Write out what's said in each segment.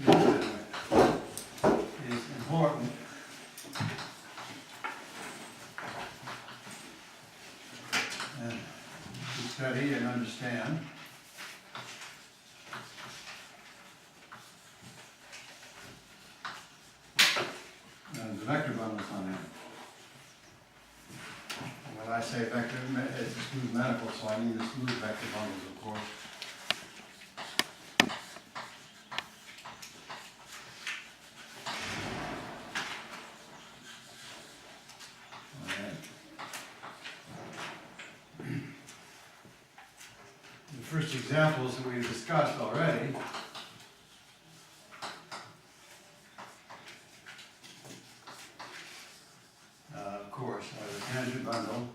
is important. And to study and understand. And the vector bundles on it. When I say vector, it's a smooth manifold, so I mean the smooth vector bundles, of course. The first examples that we've discussed already of course, are the tangent bundle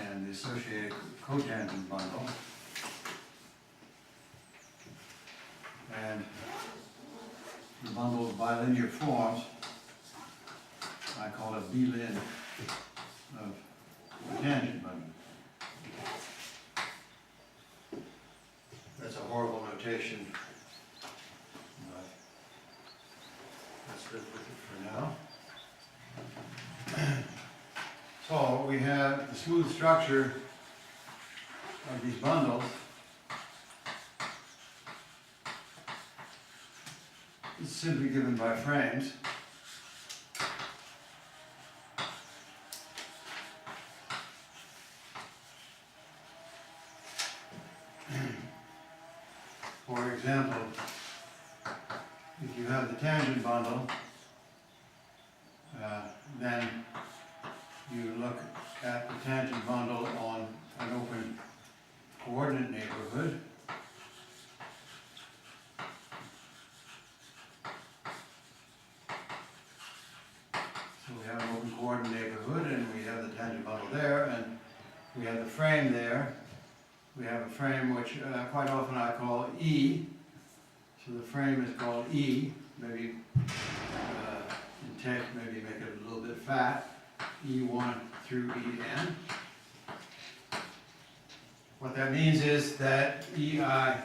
and the associated cotangent bundle, and the bundle of bilinear forms. I call it Bilin of the tangent bundle. That's a horrible notation, but let's live with it for now. So we have the smooth structure of these bundles. It's simply given by frames. For example, if you have the tangent bundle, then you look at the tangent bundle on an open coordinate neighborhood. So we have an open coordinate neighborhood, and we have the tangent bundle there, and we have the frame there. We have a frame which quite often I call E. So the frame is called E. Maybe in text, maybe make it a little bit fat. E1 through En. What that means is that EI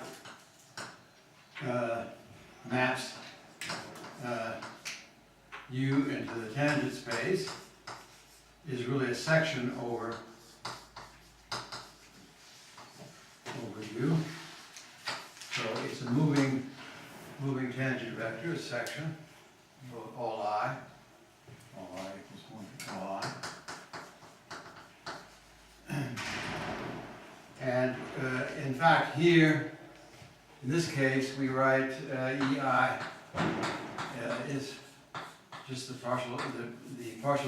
maps U into the tangent space, is really a section over U. So it's a moving tangent vector, a section, all I equals 1 to all I. And in fact here, in this case, we write EI is just the partial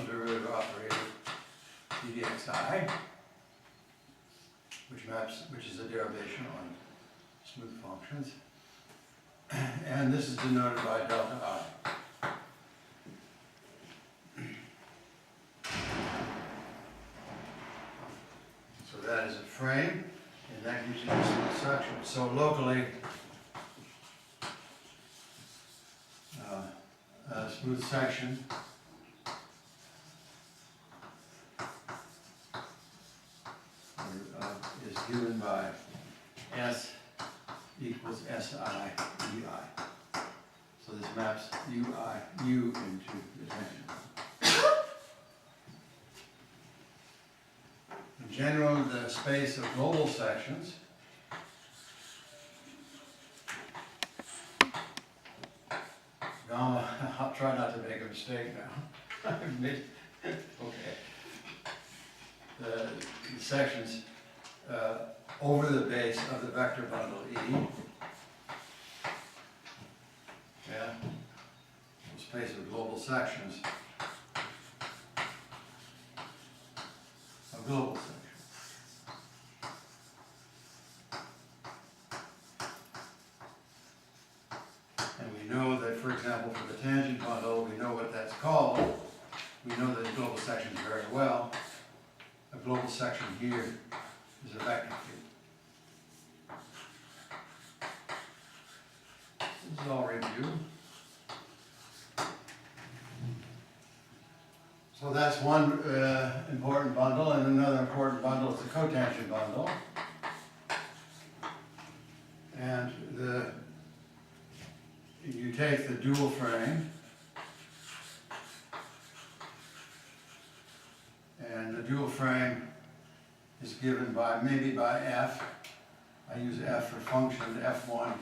derivative operator dxi, which is a derivation on smooth functions. And this is denoted by delta I. So that is a frame, and that gives you the smooth section. So locally, a smooth section is given by S equals SI EI. So this maps U into the tangent. In general, the space of global sections gamma, I'll try not to make a mistake now. Okay. The sections over the base of the vector bundle E. Yeah. The space of global sections. Of global sections. And we know that, for example, for the tangent bundle, we know what that's called. We know the global sections very well. A global section here is a vector field. This is all review. So that's one important bundle, and another important bundle is the cotangent bundle. And you take the dual frame, and the dual frame is given by, maybe by f. I use f for function, f1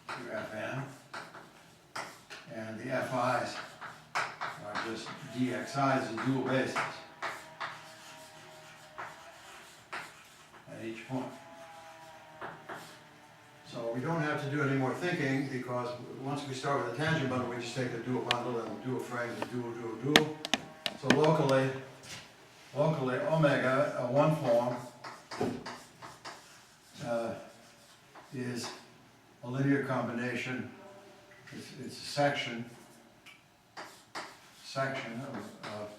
through fn. And the fi's are just dxi's, the dual bases at each point. So we don't have to do any more thinking, because once we start with a tangent bundle, we just take the dual bundle and dual frame, the dual. So locally omega, one form, is a linear combination. It's a section of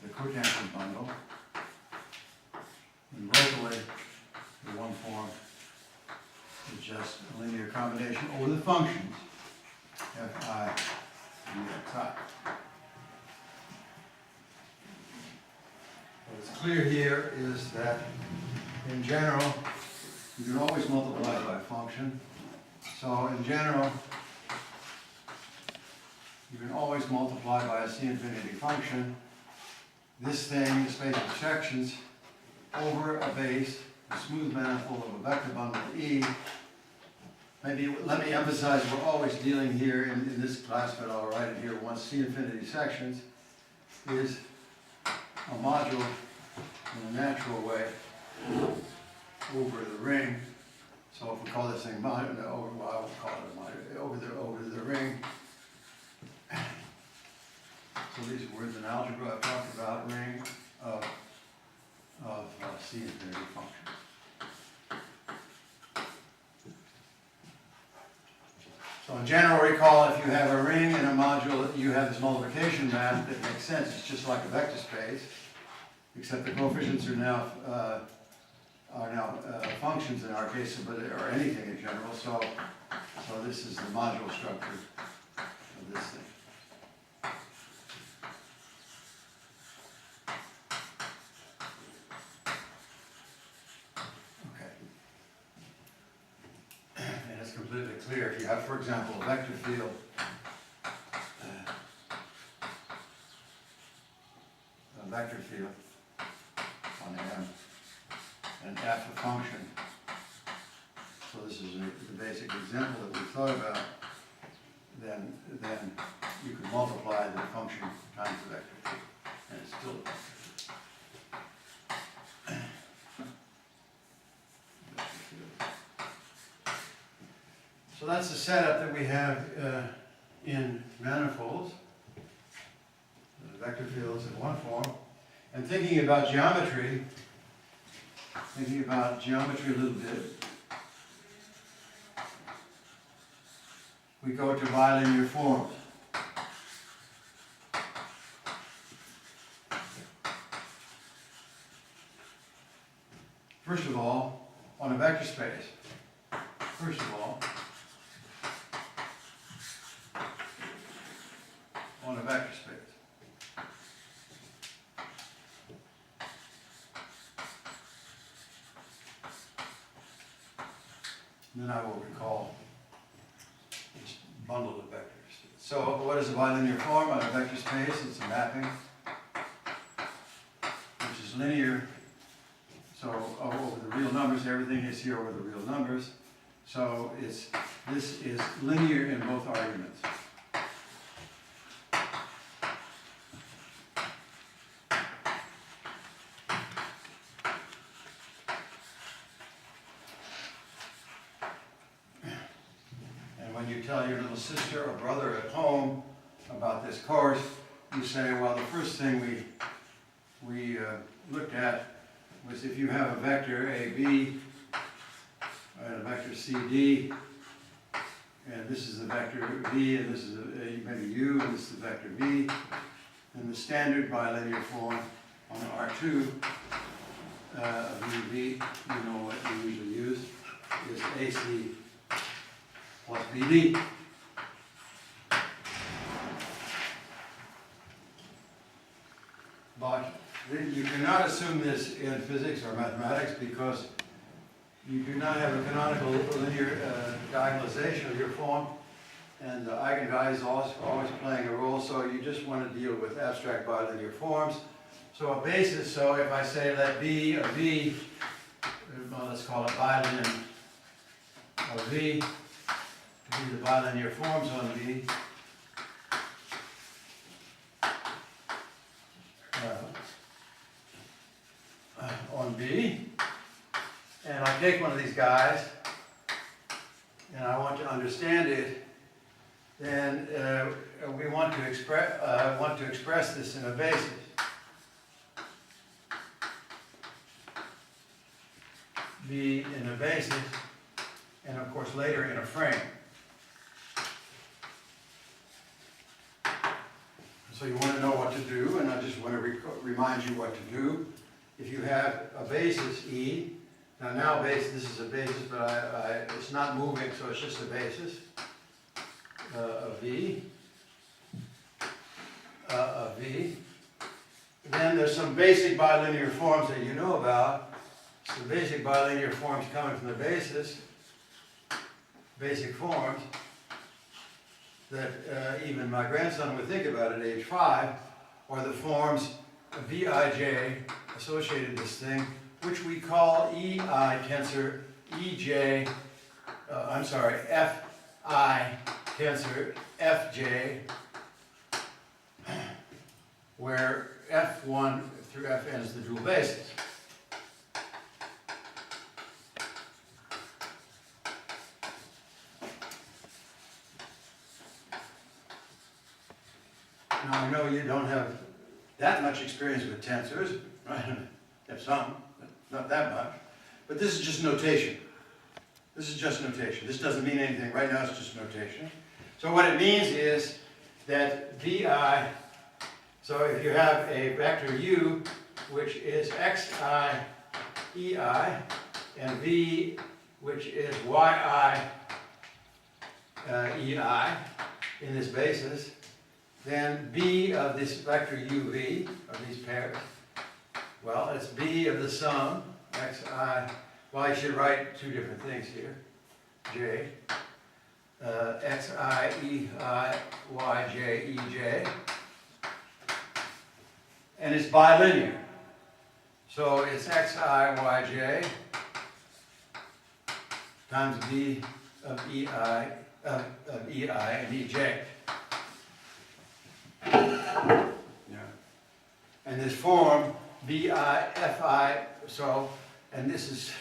the cotangent bundle. And locally, the one form is just a linear combination over the functions fi and dxi. What's clear here is that in general, you can always multiply by a function. So in general, you can always multiply by a C-infinity function. This thing, the space of sections, over a base, a smooth manifold of a vector bundle E. Maybe let me emphasize, we're always dealing here in this class, but I'll write it here once. C-infinity sections is a module in a natural way over the ring. So if we call this thing modular, well, I will call it a modular, over the ring. So these words in algebra I've talked about, ring of C-infinity functions. So in general, recall, if you have a ring and a module, you have this multiplication math that makes sense. It's just like a vector space, except the coefficients are now functions in our case, but or anything in general. So this is the module structure of this thing. Okay. And it's completely clear. If you have, for example, a vector field, on M, and f a function. So this is the basic example that we thought about. Then you could multiply the function times the vector field, and it's still a vector field. So that's the setup that we have in manifolds. The vector fields in one form. And thinking about geometry a little bit, we go to bilinear forms. First of all, on a vector space, then I will recall each bundle of vectors. So what is a bilinear form on a vector space? It's a mapping which is linear. So over the real numbers, everything is here over the real numbers. So this is linear in both arguments. You tell your little sister or brother at home about this course, you say, well, the first thing we looked at was if you have a vector AB and a vector CD, and this is the vector V, and this is maybe U, and this is the vector V, then the standard bilinear form on R2 of UV, you know what we usually use, is AC plus BD. But you cannot assume this in physics or mathematics because you do not have a canonical linear diagonalization of your form, and the eigenvalue is always playing a role, so you just want to deal with abstract bilinear forms. So a basis, so if I say let B of V, well, let's call it bilinear of V, to be the bilinear forms on V. On B, and I take one of these guys, and I want to understand it, then we want to express this in a basis. B in a basis, and of course later in a frame. So you want to know what to do, and I just want to remind you what to do. If you have a basis E, now basis, this is a basis, but it's not moving, so it's just a basis of V. Then there's some basic bilinear forms that you know about. So basic bilinear forms coming from the basis, basic forms that even my grandson would think about at age 5, are the forms Vij associated with this thing, which we call EI tensor EJ, Fi tensor Fj, where F1 through Fn is the dual basis. Now I know you don't have that much experience with tensors, right? You have some, but not that much. But this is just notation. This is just notation. This doesn't mean anything. Right now it's just notation. So what it means is that Vi, so if you have a vector U, which is Xi Ei, and V, which is Yi Ei in this basis, then B of this vector UV, of these pairs, well, it's B of the sum, Xi, well, I should write two different things here, J, Xi, Ei, Yj, Ej, and it's bilinear. So it's Xi, Yj times B of Ei, and Ej. And this form, Bi, Fi, so, and this is,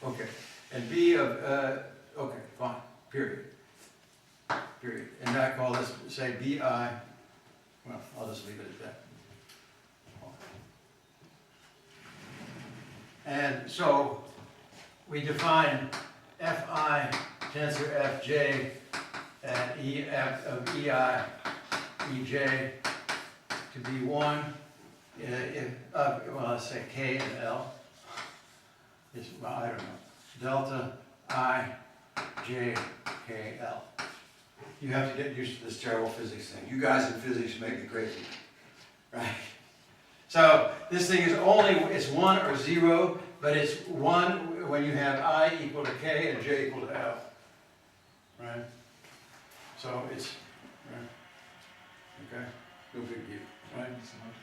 okay, and B of, okay, fine, period. Period. And I call this, say, Bi, well, I'll just leave it at that. And so, we define Fi tensor Fj and Ef of Ei, Ej to be 1. Well, let's say K and L is, well, I don't know, delta I, J, K, L. You have to get used to this terrible physics thing. You guys in physics make me crazy, right? So this thing is only, it's 1 or 0, but it's 1 when you have I equal to K and J equal to L, right? So it's, right? Okay, no big deal, right? Just multiply.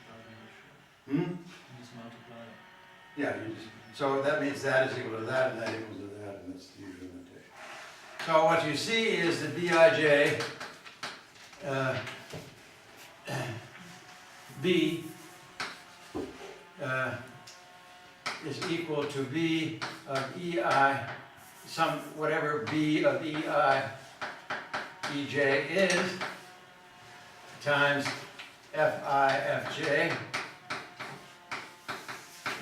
Yeah, so that means that is equal to that, and that equals to that, and that's the usual notation. So what you see is that Bij B is equal to B of Ei, some whatever B of Ei Ej is, times Fi Fj.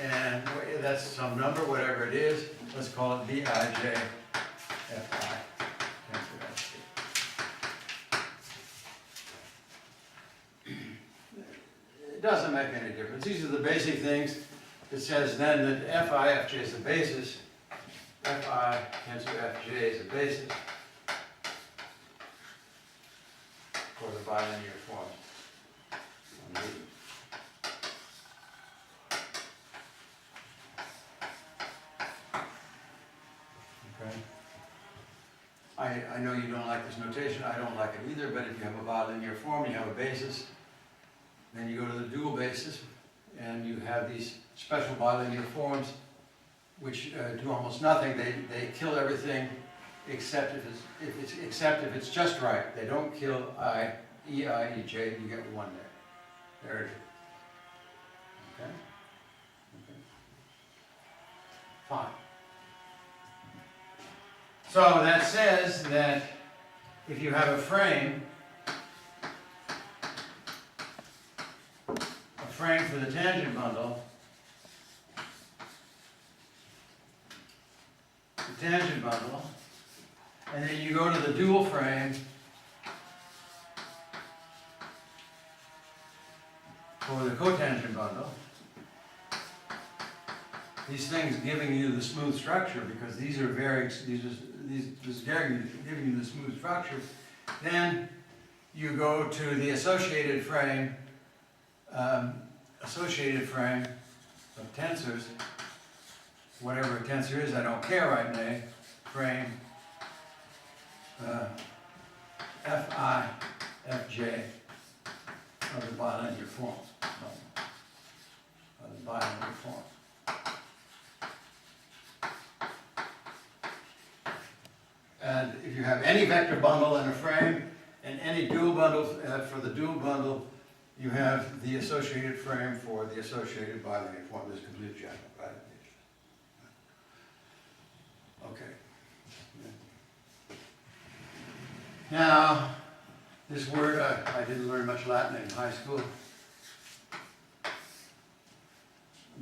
And that's some number, whatever it is. Let's call it Bij Fi. It doesn't make any difference. These are the basic things. It says then that Fi Fj is the basis. Fi tensor Fj is the basis for the bilinear form. Okay. I know you don't like this notation, I don't like it either, but if you have a bilinear form, you have a basis, then you go to the dual basis, and you have these special bilinear forms which do almost nothing. They kill everything except if it's just right. They don't kill I, Ej, you get one there. There it is. Okay? Okay. Fine. So that says that if you have a frame for the tangent bundle, and then you go to the dual frame for the cotangent bundle, these things giving you the smooth structure, because these are giving you the smooth structure, then you go to the associated frame of tensors, whatever a tensor is, I don't care right now, frame Fi, Fj of the bilinear forms. And if you have any vector bundle in a frame, and any dual bundle, for the dual bundle, you have the associated frame for the associated bilinear form. This is complete general, right? Okay. Now, this word, I didn't learn much Latin in high school,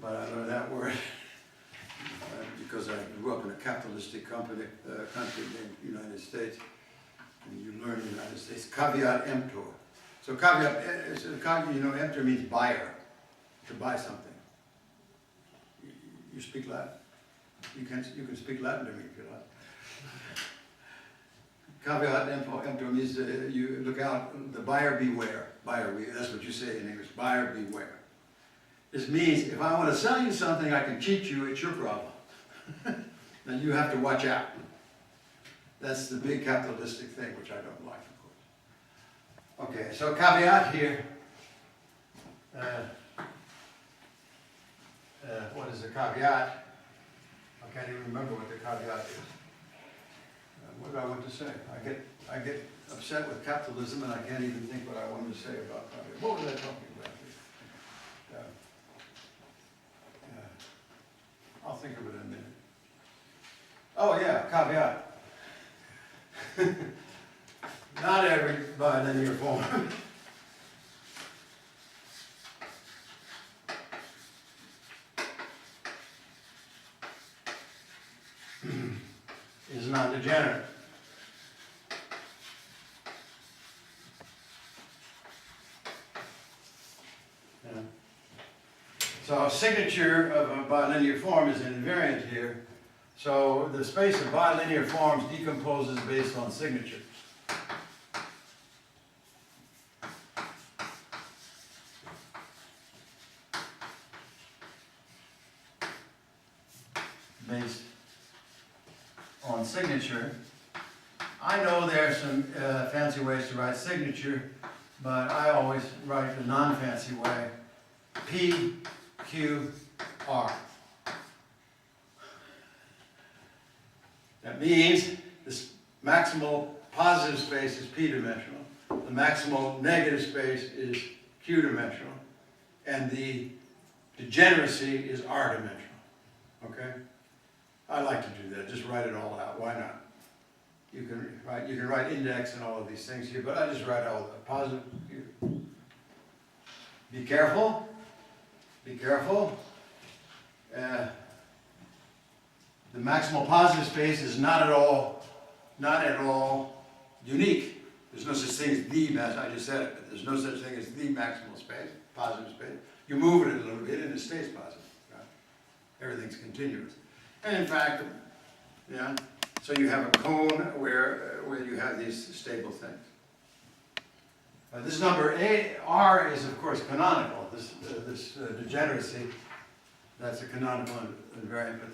but I learned that word because I grew up in a capitalistic country named United States, and you learn in the United States, caveat emptor. So caveat, emptor means buyer, to buy something. You speak Latin? You can speak Latin to me if you like. Caveat emptor means you look out, the buyer beware. That's what you say in English, buyer beware. This means if I want to sell you something, I can cheat you, it's your problem. Then you have to watch out. That's the big capitalistic thing, which I don't like, of course. Okay, so caveat here. What is a caveat? I can't even remember what the caveat is. What do I want to say? I get upset with capitalism, and I can't even think what I wanted to say about caveat. What was I talking about here? I'll think of it in a minute. Oh yeah, caveat. Not every bilinear form is non-degenerate. Yeah. So a signature of a bilinear form is invariant here. So the space of bilinear forms decomposes based on signature. Based on signature. I know there are some fancy ways to write signature, but I always write the non-fancy way. P, Q, R. That means this maximal positive space is p-dimensional, the maximal negative space is q-dimensional, and the degeneracy is r-dimensional. Okay? I like to do that, just write it all out. Why not? You can write index and all of these things here, but I just write all the positive here. Be careful. Be careful. The maximal positive space is not at all unique. There's no such thing as the maximal, I just said it, but there's no such thing as the maximal space, positive space. You move it a little bit and it stays positive. Right? Everything's continuous. And in fact, yeah, so you have a cone where you have these stable things. This number R is of course canonical. This degeneracy, that's a canonical invariant, but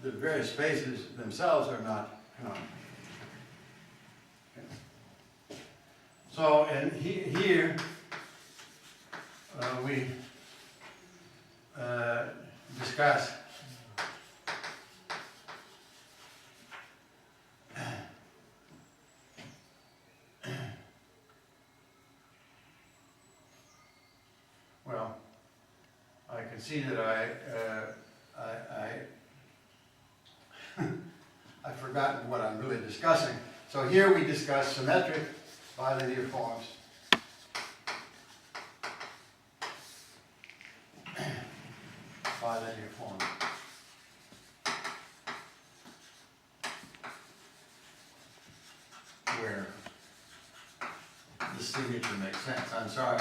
the various spaces themselves are not canonical. So, and here, we discuss well, I can see that I've forgotten what I'm really discussing. So here we discuss symmetric bilinear forms. Bilinear forms. Where the signature makes sense. I'm sorry,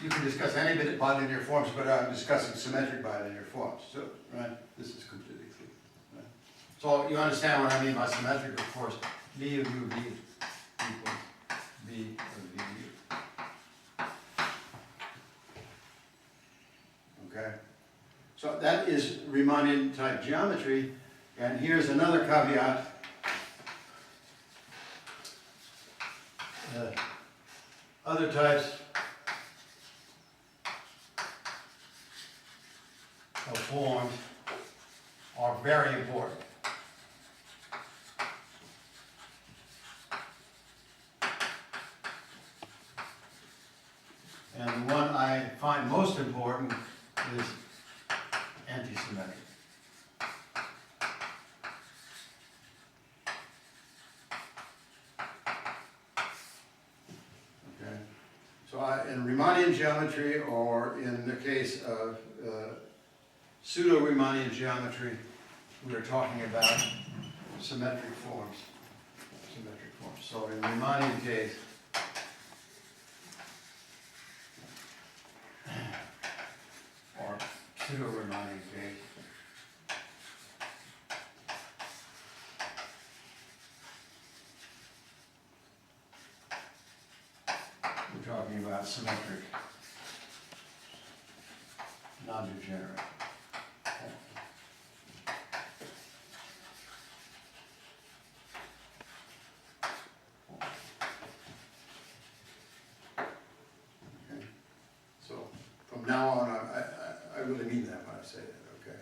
you can discuss any bit of bilinear forms, but I'm discussing symmetric bilinear forms. So, right, this is completely clear. Right? So you understand what I mean by symmetric, of course. B of u v equals B of v u. Okay? So that is Riemannian type geometry. And here's another caveat. Other types of forms are very important. And the one I find most important is antisymmetric. Okay. So in Riemannian geometry, or in the case of pseudo-Riemannian geometry, we are talking about symmetric forms. Symmetric forms. So in the Riemannian case, or pseudo-Riemannian case, we're talking about symmetric, non-degenerate. Now on, I really mean that when I say that, okay?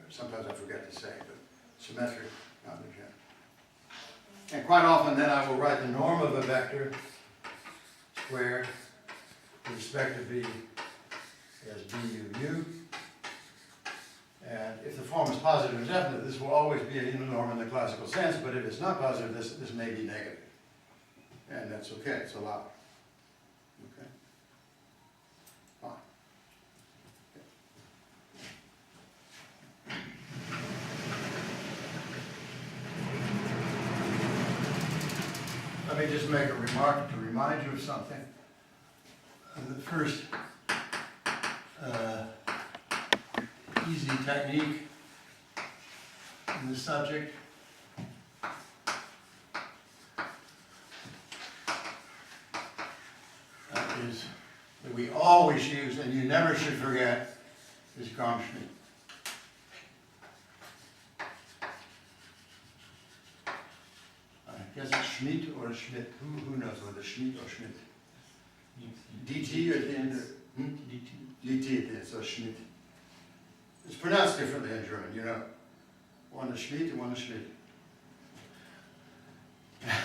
Sometimes I forget to say it, but symmetric, not degenerate. And quite often then I will write the norm of a vector squared with respect to v as b u u. And if the form is positive and definite, this will always be a unit norm in the classical sense, but if it's not positive, this may be negative. And that's okay, it's allowed. Okay? Fine. Let me just make a remark to remind you of something. The first easy technique in this subject is that we always use, and you never should forget, is Gram-Schmidt. I guess it's Schmidt or Schmidt. Who knows whether Schmidt or Schmidt? DT at the end? DT at the end, so Schmidt. It's pronounced differently in German, you know. One is Schmidt and one is Schmidt.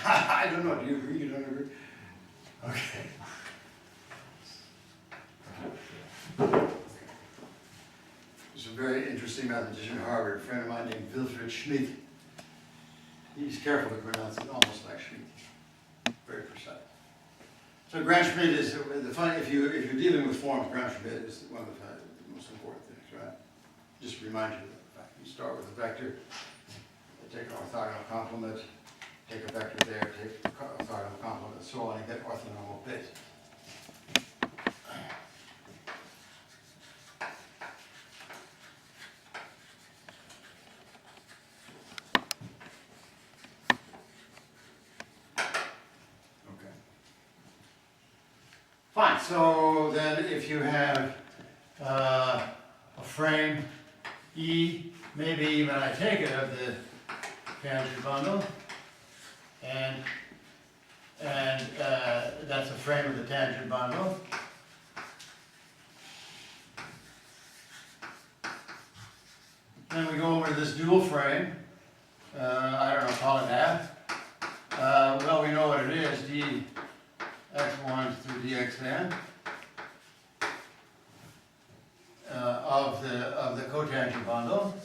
I don't know, do you agree? You don't agree? Okay. There's a very interesting mathematician at Harvard, a friend of mine named Wilfried Schmidt. He's careful to pronounce it almost like Schmidt. Very precise. So Gram-Schmidt is the funny. If you're dealing with forms, Gram-Schmidt is one of the most important things, right? Just remind you of the fact. You start with a vector, take an orthogonal complement, take a vector there, take an orthogonal complement, and so on, and get orthonormal base. Fine, so then if you have a frame E, maybe even I take it of the tangent bundle, and frame of the tangent bundle. Then we go over to this dual frame. I don't know, call it that. Well, we know what it is, dx1 through dxn of the cotangent bundle.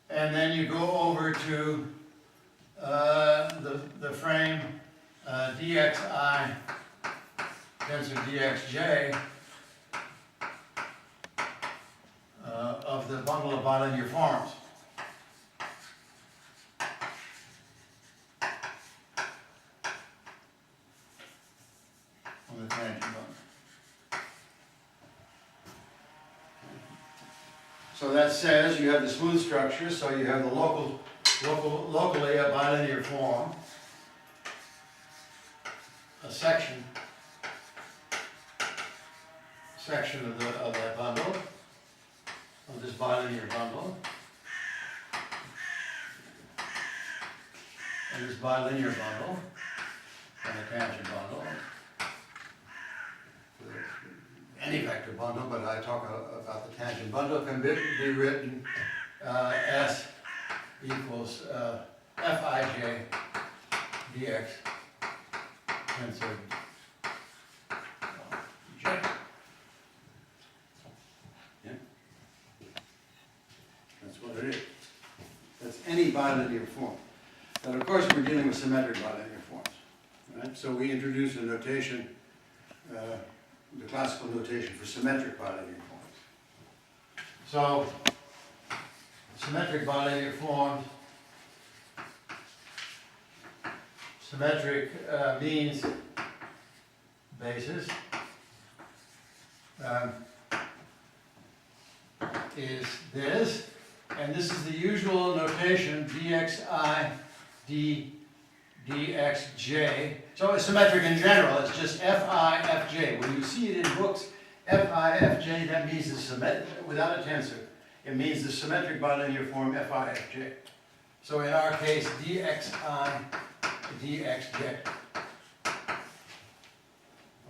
And then you go over to the frame dxi tensor dxj of the bundle of bilinear forms. On the tangent bundle. So that says you have the smooth structure, so you have the locally a bilinear form, a section of that bundle, of this bilinear bundle, and this bilinear bundle, and a tangent bundle. Any vector bundle, but I talk about the tangent bundle, can be written as equals Fij dx tensor j. Yeah? That's what it is. That's any bilinear form. But of course we're dealing with symmetric bilinear forms. Right? So we introduce a notation, the classical notation for symmetric bilinear forms. So, symmetric bilinear forms, symmetric means basis is this, and this is the usual notation dxi dxj. So it's symmetric in general, it's just fi fj. When you see it in books, fi fj, that means the symmetric, without a tensor, it means the symmetric bilinear form fi fj. So in our case, dxi dxj.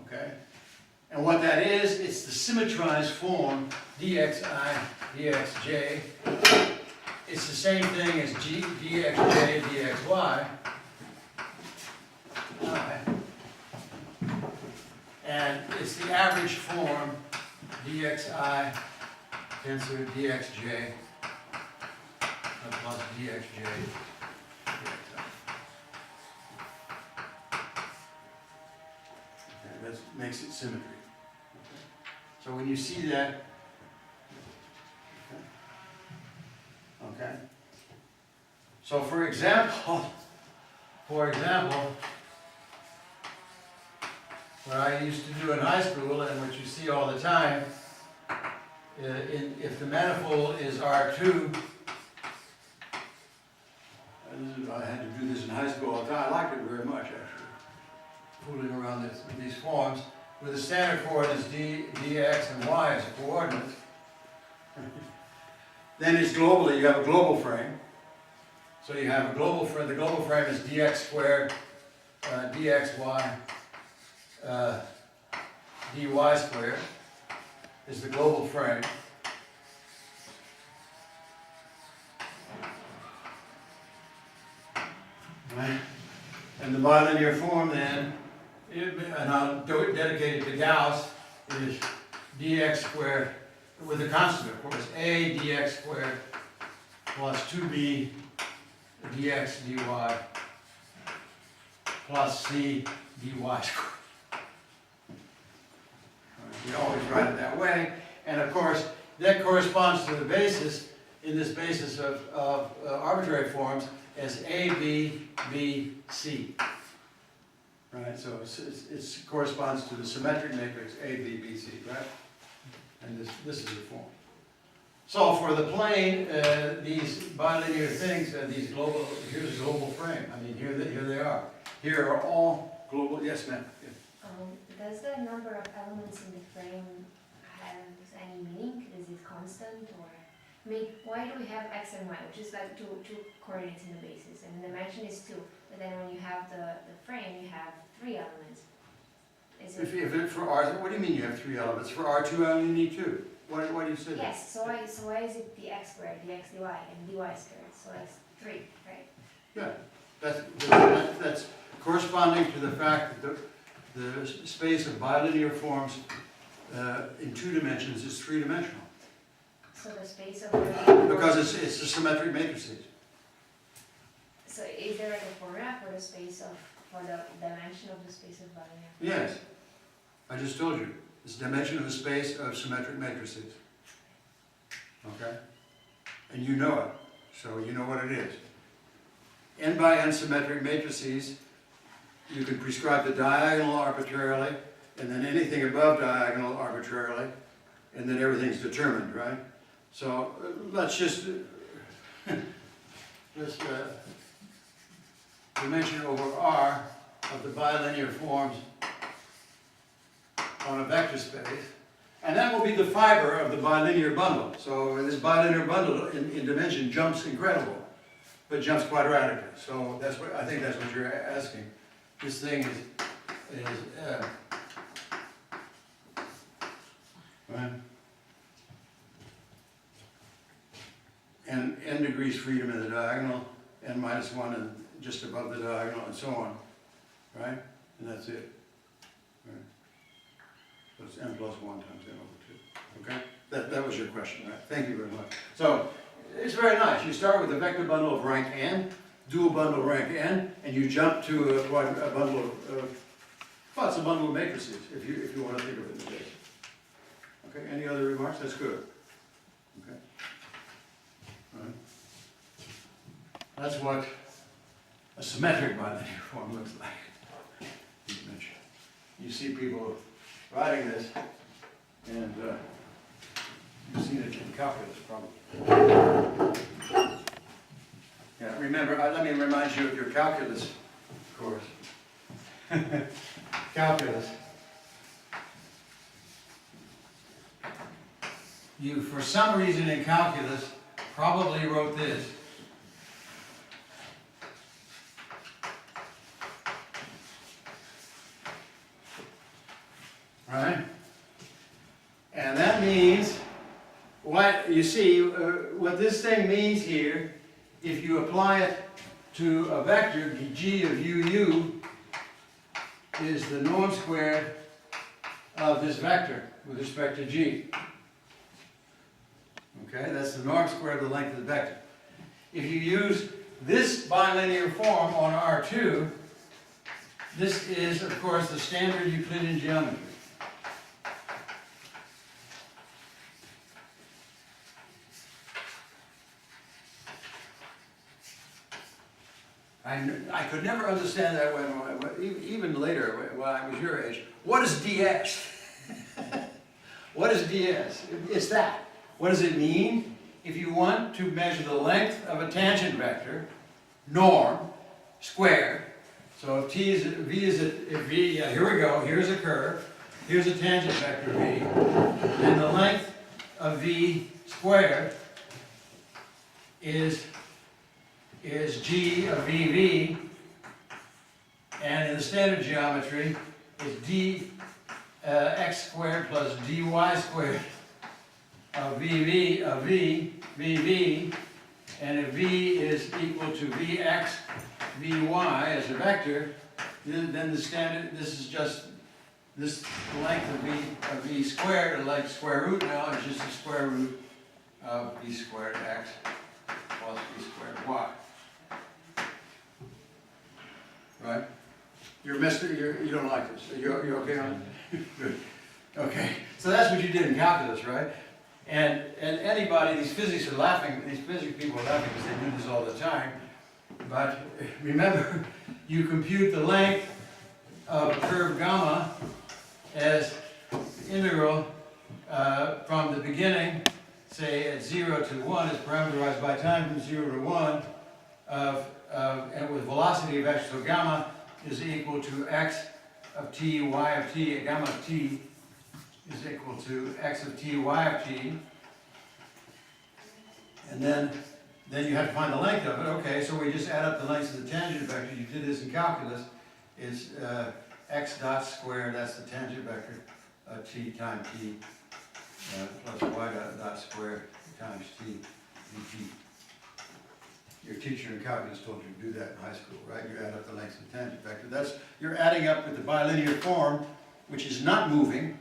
Okay? And what that is, it's the symmetrized form dxi dxj. It's the same thing as dxj dxy. And it's the average form dxi tensor dxj plus dxj dxi. Okay, that makes it symmetry. Okay. So when you see that, okay. So for example, what I used to do in high school, and what you see all the time, if the manifold is R2, I had to do this in high school all the time. I liked it very much, actually, fooling around with these forms, where the standard coordinates dx and y as the coordinates. Then it's globally, you have a global frame. So you have a global frame, the global frame is dx squared, dxy, dy squared is the global frame. Right? And the bilinear form then, and I'll dedicate it to Gauss, is dx squared, with a constant of course, a dx squared plus 2b dx dy plus c dy squared. We always write it that way, and of course that corresponds to the basis, in this basis of arbitrary forms, as a, b, b, c. Right, so it corresponds to the symmetric matrix a, b, b, c, right? And this is the form. So for the plane, these bilinear things, these global, here's a global frame. I mean, here they are. Here are all global, yes ma'am. Yeah. Does the number of elements in the frame have any meaning? Is it constant or? why do we have x and y, which is like two coordinates in the basis, and the dimension is 2, but then when you have the frame, you have 3 elements. Is it? If it for R, what do you mean you have 3 elements? For R2 I only need 2. Why do you say that? Yes, so why is it the x squared, the x dy, and dy squared, so that's 3, right? Yeah, that's corresponding to the fact that the space of bilinear forms in 2 dimensions is 3-dimensional. So the space of the Because it's the symmetric matrices. So is there like a formula for the space of, for the dimension of the space of bilinear? Yes, I just told you. It's the dimension of the space of symmetric matrices. Okay? And you know it, so you know what it is. N by n symmetric matrices, you can prescribe the diagonal arbitrarily, and then anything above diagonal arbitrarily, and then everything's determined, right? So let's just dimension over R of the bilinear forms on a vector space, and that will be the fiber of the bilinear bundle. So this bilinear bundle in dimension jumps incredible, but jumps quadratically. So that's what I think that's what you're asking. This thing is right? And n degrees freedom in the diagonal, n minus 1 and just above the diagonal, and so on, right? And that's it. Right. So it's n plus 1 times n over 2. Okay? That was your question, right? Thank you very much. So it's very nice. You start with a vector bundle of rank n, dual bundle rank n, and you jump to a bundle of well, it's a bundle of matrices, if you want to think of it in this case. Okay, any other remarks? That's good. Okay. All right. That's what a symmetric bilinear form looks like. You see people writing this, and you've seen it in calculus probably. Yeah, remember, let me remind you of your calculus course. Calculus. You, for some reason in calculus, probably wrote this. Right? And that means, what you see, what this thing means here, if you apply it to a vector, g of uu is the norm squared of this vector with respect to g. Okay, that's the norm squared of the length of the vector. If you use this bilinear form on R2, this is, of course, the standard Euclidean geometry. I could never understand that when even later, when I was your age. What is ds? What is ds? It's that. What does it mean? If you want to measure the length of a tangent vector, norm, squared, so if t is, v is, if v, yeah, here we go, here's a curve, here's a tangent vector v, and the length of v squared is g of vv, and in the standard geometry is d x squared plus dy squared of vv of vv, and if v is equal to vx vy as a vector, then the standard, this is just this length of v squared, the length square root now is just the square root of v squared x plus v squared y. Right? You're you don't like this. You're okay on it? Good. Okay. So that's what you did in calculus, right? And anybody, these physics are laughing, these physics people are laughing because they do this all the time. But remember, you compute the length of a curve gamma as integral from the beginning, say at 0 to 1, is parameterized by time from 0 to 1 and with velocity of x, so gamma is equal to x of t, y of t, gamma of t is equal to x of t, y of t. And then you have to find the length of it. Okay, so we just add up the lengths of the tangent vector. You did this in calculus. It's x dot squared, that's the tangent vector, t times t, plus y dot squared times t dt. Your teacher in calculus told you to do that in high school, right? You add up the lengths of the tangent vector. You're adding up with the bilinear form, which is not moving,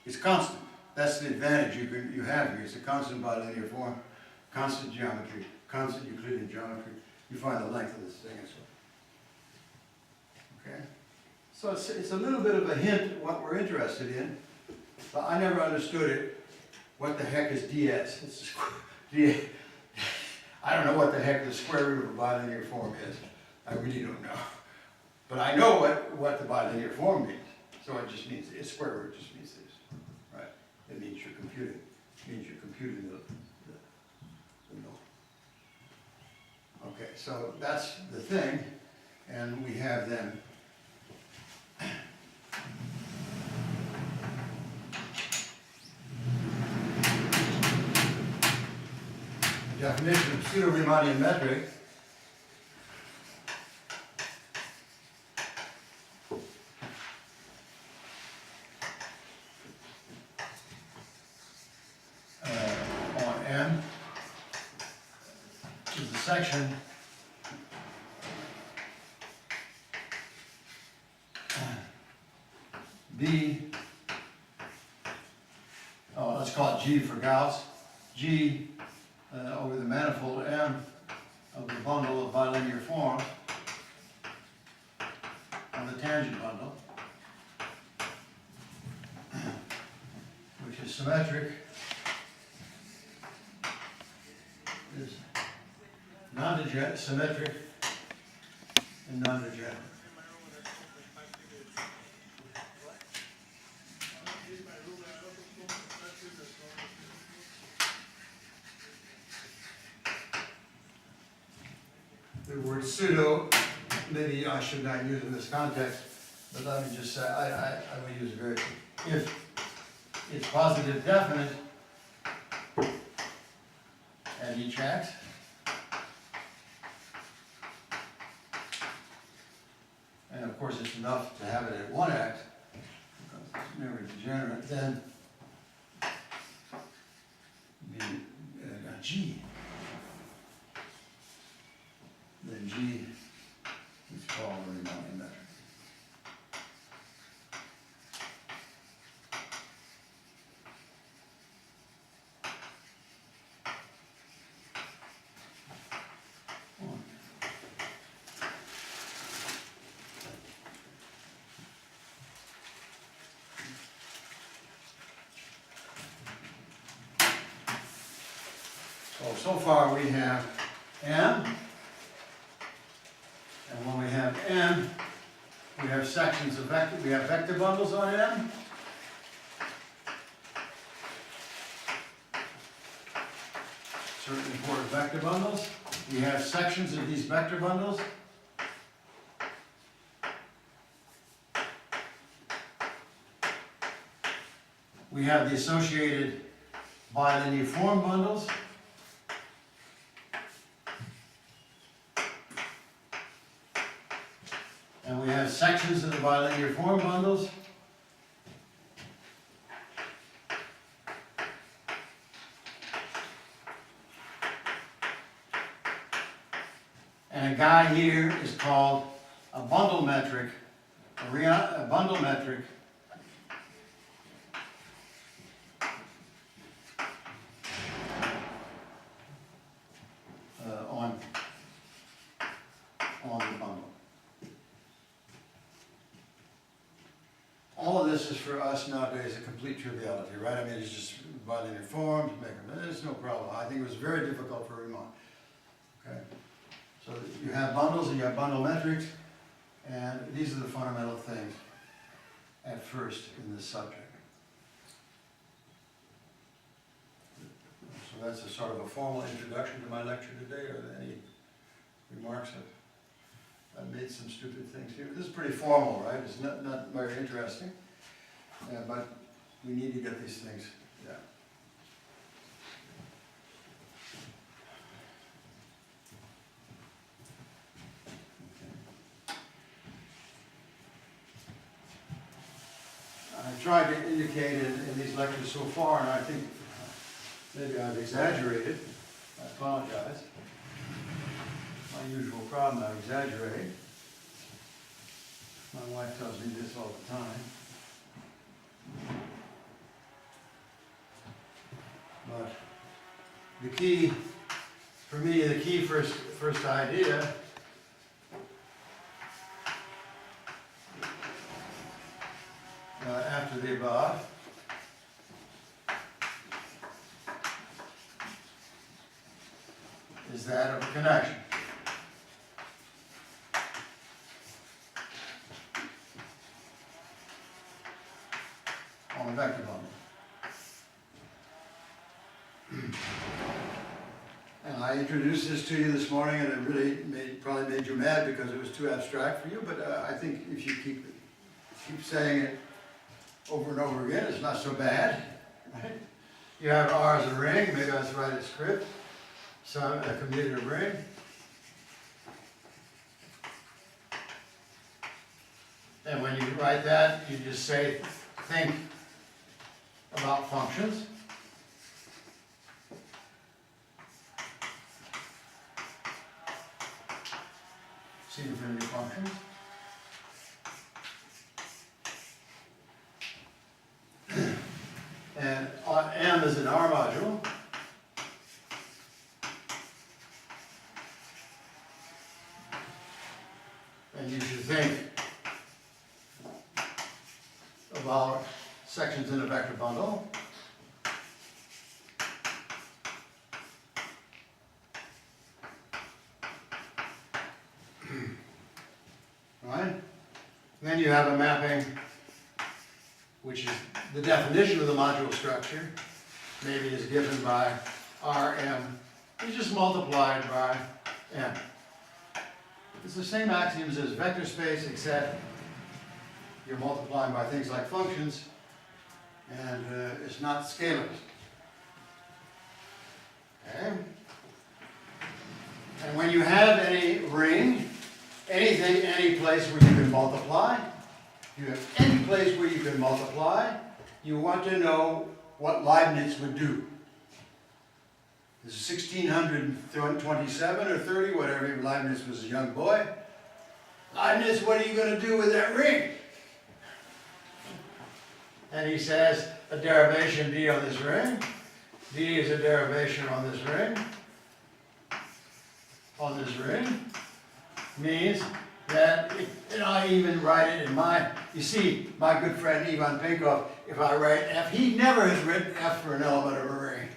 it's constant. That's the advantage you have here. It's a constant bilinear form, constant geometry, constant Euclidean geometry. You find the length of this thing as well. Okay? So it's a little bit of a hint at what we're interested in, but I never understood it. What the heck is ds? I don't know what the heck the square root of a bilinear form is. I really don't know. But I know what the bilinear form means. So it just means, its square root just means this, right? It means you're computing. It means you're computing the middle. Okay, so that's the thing. And we have then definition of pseudo-Riemannian metric. On M is the section B, let's call it G for Gauss, G over the manifold M of the bundle of bilinear forms of the tangent bundle, which is symmetric, is non-degenerate, symmetric, and non-degenerate. The word pseudo, maybe I should not use in this context, but let me just say, I will use it very, if it's positive definite at each act, and of course it's enough to have it at one act, because it's never degenerate, then G. Then G is called a Riemannian metric. So far we have M. And when we have M, we have sections of vector, we have vector bundles on M. Certain important vector bundles. We have sections of these vector bundles. We have the associated bilinear form bundles. And we have sections of the bilinear form bundles. And a guy here is called a bundle metric, a bundle metric on the bundle. All of this is for us nowadays a complete triviality, right? I mean, it's just bilinear forms, make them, it's no problem. I think it was very difficult for Riemann. Okay? So you have bundles and you have bundle metrics, and these are the fundamental things at first in this subject. So that's a sort of a formal introduction to my lecture today. Are there any remarks? I've made some stupid things here. This is pretty formal, right? It's not very interesting, but we need to get these things, yeah. I've tried to indicate in these lectures so far, and I think maybe I've exaggerated. I apologize. My usual problem, I exaggerate. My wife tells me this all the time. But the key, for me, the key first idea after the above is that of a connection. On a vector bundle. And I introduced this to you this morning, and it really probably made you mad because it was too abstract for you, but I think if you keep saying it over and over again, it's not so bad. Right? You have R as a ring, maybe I should write a script, so a commutative ring. And when you write that, you just say, think about functions. See infinity functions. And M is an R module. And you should think about sections in a vector bundle. Right? And then you have a mapping, which is the definition of the module structure, maybe is given by Rm, which is multiplied by M. It's the same axioms as vector space, except you're multiplying by things like functions, and it's not scalars. Okay? And when you have any ring, anything, any place where you can multiply, you have any place where you can multiply, you want to know what Leibniz would do. This is 1627 or 30, whatever, Leibniz was a young boy. Leibniz, what are you going to do with that ring? And he says, a derivation d on this ring. D is a derivation on this ring. On this ring means that, and I even write it in my, you see, my good friend Ivan Penkov, if I write F, he never has written F for an element of a ring.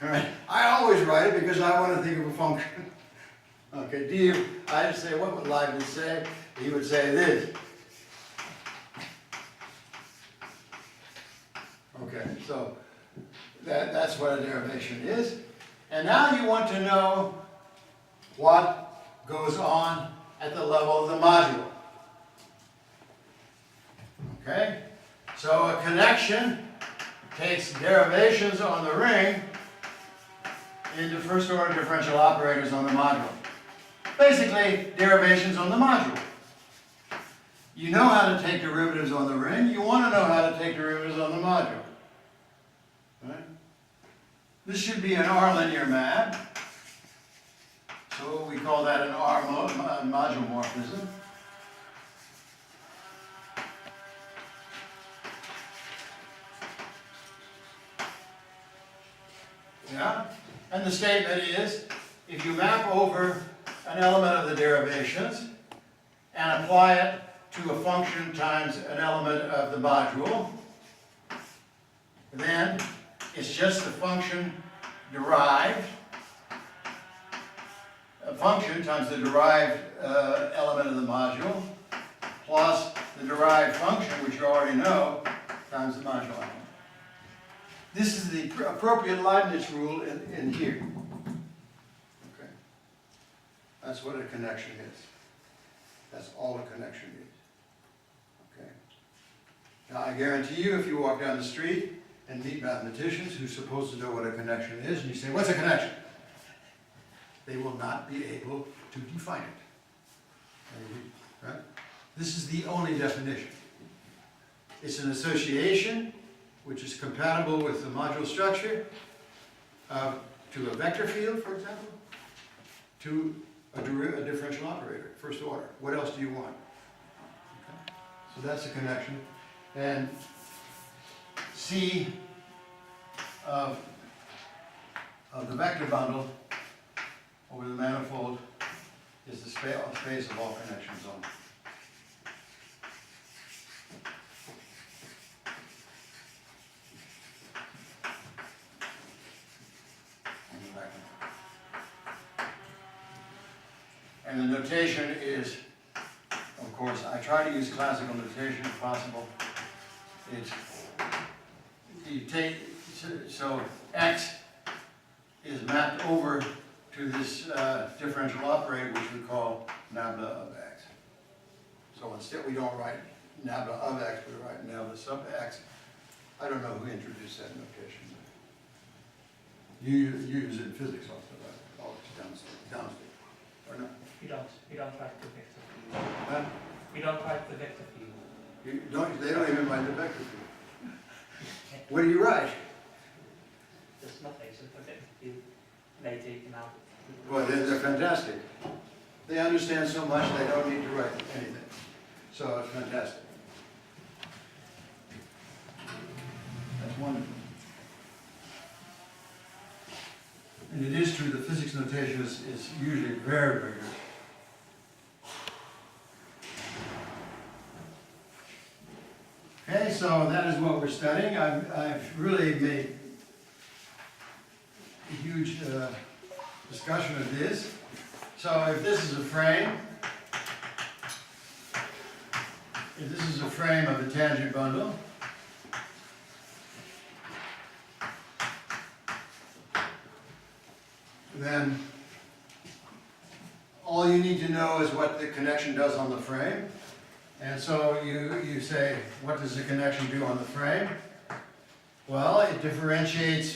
All right? I always write it because I want to think of a function. Okay, D, I just say, what would Leibniz say? He would say this. Okay, so that's what a derivation is. And now you want to know what goes on at the level of the module. Okay? So a connection takes derivations on the ring into first order differential operators on the module. Basically, derivations on the module. You know how to take derivatives on the ring. You want to know how to take derivatives on the module. Right? This should be an R linear map. So we call that an R module morphism. Yeah? And the statement is, if you map over an element of the derivations and apply it to a function times an element of the module, then it's just the function derived, a function times the derived element of the module, plus the derived function, which you already know, times the module element. This is the appropriate Leibniz rule in here. Okay. That's what a connection is. That's all a connection is. Okay. Now I guarantee you, if you walk down the street and meet mathematicians who are supposed to know what a connection is, and you say, what's a connection? They will not be able to define it. Right? This is the only definition. It's an association which is compatible with the module structure to a vector field, for example, to a differential operator, first order. What else do you want? Okay. So that's a connection. And C of the vector bundle over the manifold is the space of all connections on. And the notation is, of course, I try to use classical notation if possible. It's, you take, so X is mapped over to this differential operator, which we call nabla of X. So instead we don't write nabla of X, we write nabla sub X. I don't know who introduced that notation. You use it in physics also, right? Always downstairs, or not? We don't write the vector field. Huh? We don't write the vector field. They don't even write the vector field. What do you write? There's nothing, so the vector field may taken out. Well, they're fantastic. They understand so much they don't need to write anything. So it's fantastic. That's wonderful. And it is true, the physics notation is usually very rigorous. Okay, so that is what we're studying. I've really made a huge discussion of this. So if this is a frame, of the tangent bundle, then all you need to know is what the connection does on the frame. And so you say, what does the connection do on the frame? Well, it differentiates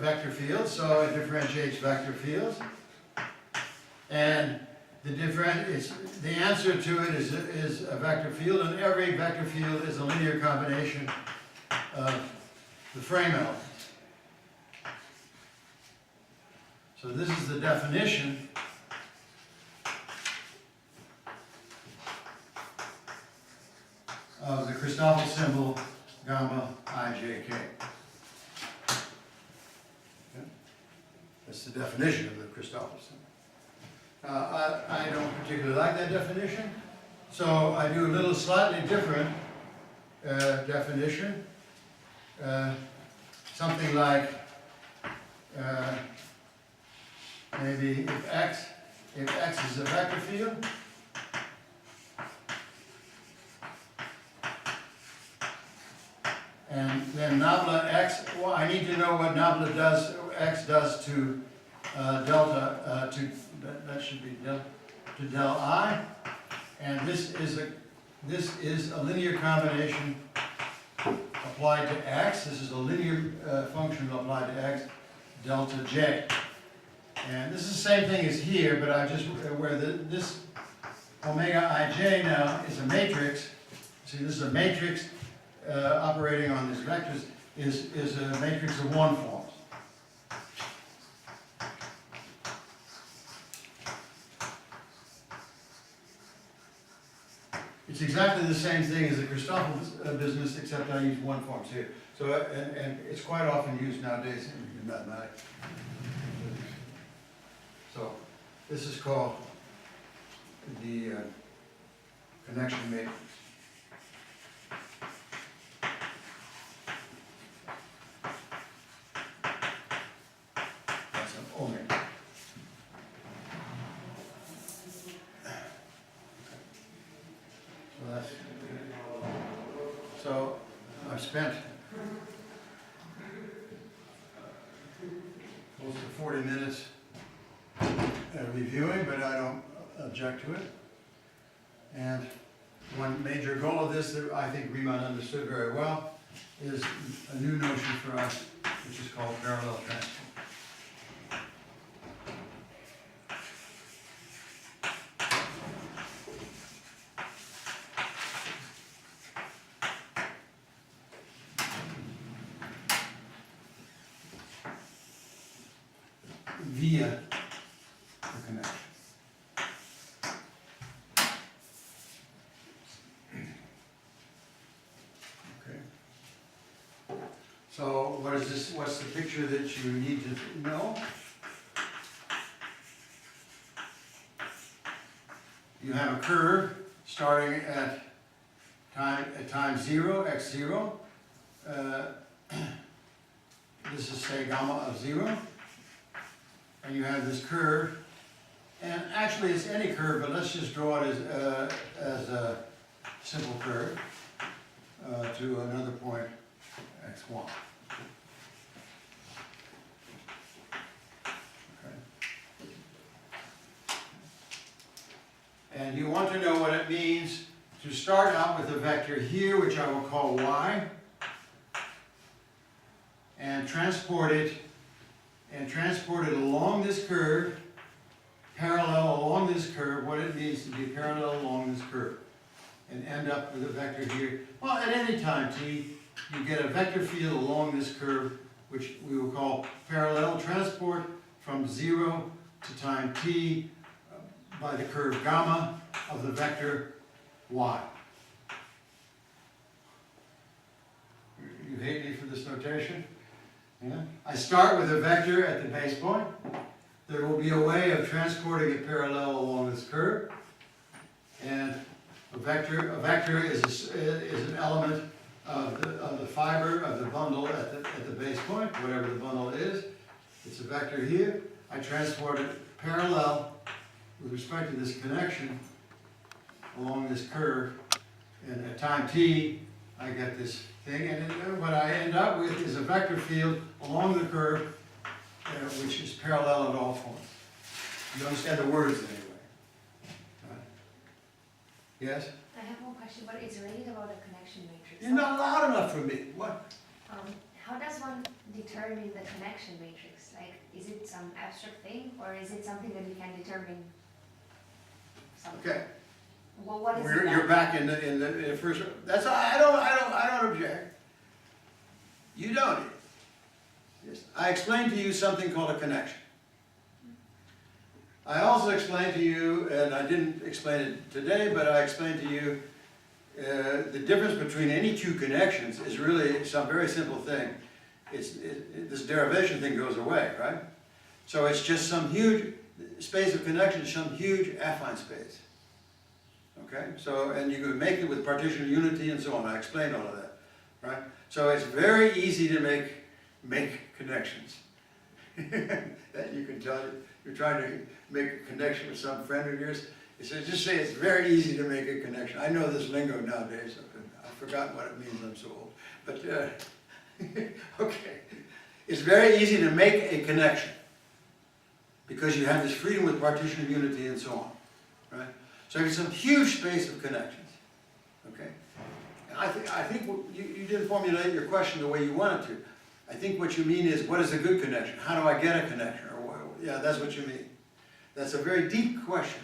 vector fields, so it differentiates vector fields. And the answer to it is a vector field, and every vector field is a linear combination of the frame elements. So this is the definition of the Christoffel symbol gamma ijk. Okay. That's the definition of the Christoffel symbol. I don't particularly like that definition, so I do a little slightly different definition. Something like maybe if X is a vector field, and then nabla X, well, I need to know what nabla X does to delta, that should be to del I, and this is a linear combination applied to X. This is a linear function applied to X, delta J. And this is the same thing as here, but I just, where this omega ij now is a matrix. See, this is a matrix operating on these vectors, is a matrix of one forms. It's exactly the same thing as the Christoffel business, except I use one forms here. So, and it's quite often used nowadays in mathematics. So, this is called the connection matrix. That's an omega. So I've spent close to 40 minutes reviewing, but I don't object to it. And one major goal of this that I think Bremen understood very well is a new notion for us, which is called parallel transform. So what is this, what's the picture that you need to know? You have a curve starting at time 0, x0. This is, say, gamma of 0. And you have this curve. And actually it's any curve, but let's just draw it as a simple curve to another point, x1. And you want to know what it means to start out with a vector here, which I will call y, and transport it along this curve, parallel along this curve, what it means to be parallel along this curve, and end up with a vector here. Well, at any time t, you get a vector field along this curve, which we will call parallel transport from 0 to time t by the curve gamma of the vector y. You hate me for this notation? Yeah? I start with a vector at the base point. There will be a way of transporting it parallel along this curve. And a vector is an element of the fiber of the bundle at the base point, whatever the bundle is. It's a vector here. I transport it parallel with respect to this connection along this curve, and at time t, I get this thing, and what I end up with is a vector field along the curve, which is parallel at all points. You understand the words anyway. Right? Yes? I have one question, but it's related about the connection matrix. You're not loud enough for me. What? How does one determine the connection matrix? Like, is it some abstract thing, or is it something that you can determine? Something? Okay. Well, what is You're back in the first. That's I don't object. You don't. Yes. I explained to you something called a connection. I also explained to you, and I didn't explain it today, but I explained to you the difference between any two connections is really some very simple thing. This derivation thing goes away, right? So it's just some huge space of connection, some huge affine space. Okay, so, and you can make it with partition unity and so on. I explained all of that, right? So it's very easy to make connections. That you can tell you're trying to make a connection with some friend of yours. So just say it's very easy to make a connection. I know this lingo nowadays. I've forgotten what it means. I'm so old. But okay, it's very easy to make a connection because you have this freedom with partition unity and so on, right? So there's some huge space of connections, okay? And I think you didn't formulate your question the way you wanted to. I think what you mean is, what is a good connection? How do I get a connection? Or yeah, that's what you mean. That's a very deep question.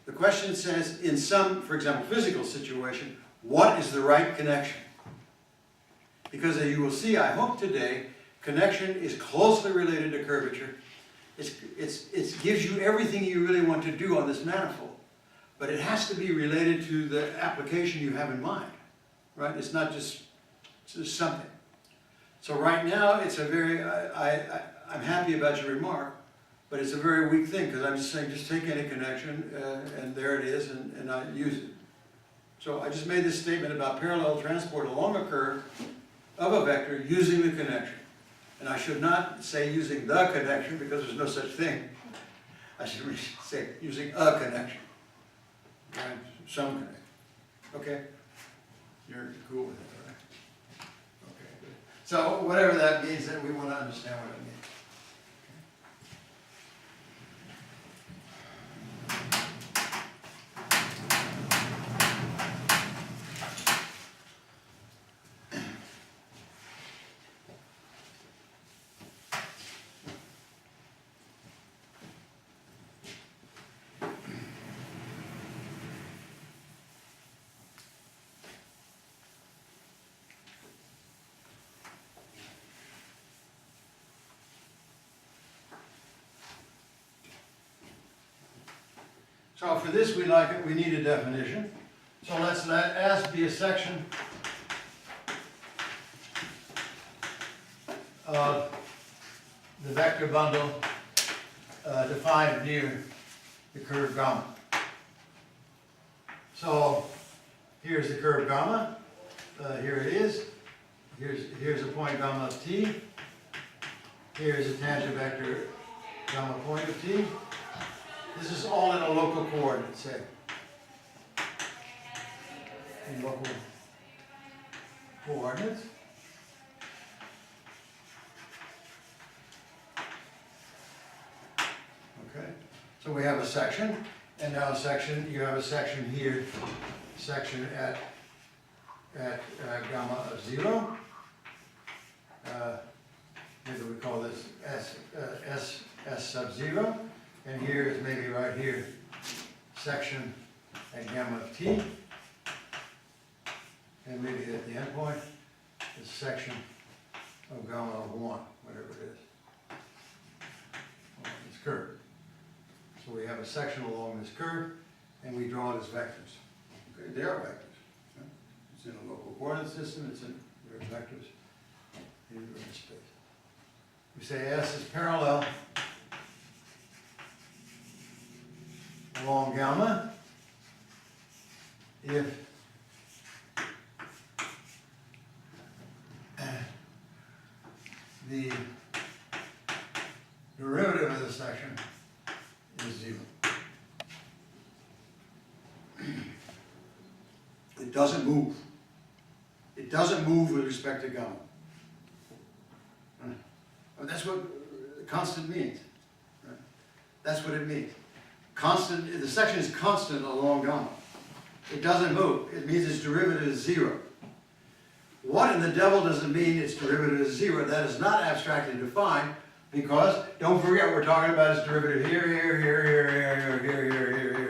The question says, in some, for example, physical situation, what is the right connection? Because as you will see, I hope today, connection is closely related to curvature. It gives you everything you really want to do on this manifold. But it has to be related to the application you have in mind, right? It's not just something. So right now, it's a very, I'm happy about your remark, but it's a very weak thing, because I'm just saying, just take any connection, and there it is, and I use it. So I just made this statement about parallel transport along a curve of a vector using the connection. And I should not say using the connection, because there's no such thing. I should say using a connection. Right? Some connection. Okay? You're cool with it, right? Okay, good. So whatever that means, then we want to understand what it means. So for this, we need a definition. So let's let S be a section of the vector bundle defined near the curve gamma. So here's the curve gamma. Here it is. Here's a point gamma of t. Here's a tangent vector gamma point of t. This is all in a local coordinate, say. In local coordinates. Okay, so we have a section, and now a section, you have a section here, section at gamma of 0. Maybe we call this S sub 0, and here is maybe right here, section at gamma of t, and maybe at the end point, is section of gamma of 1, whatever it is, on this curve. So we have a section along this curve, and we draw it as vectors. Okay, they are vectors. Yeah? It's in a local coordinate system, they're vectors in urban space. We say S is parallel along gamma if the derivative of the section is 0. It doesn't move. It doesn't move with respect to gamma. That's what constant means. Right? That's what it means. Constant, the section is constant along gamma. It doesn't move. It means its derivative is 0. What in the devil does it mean its derivative is 0? That is not abstractly defined, because don't forget we're talking about its derivative here, here, here, here, here, here, here, here, here,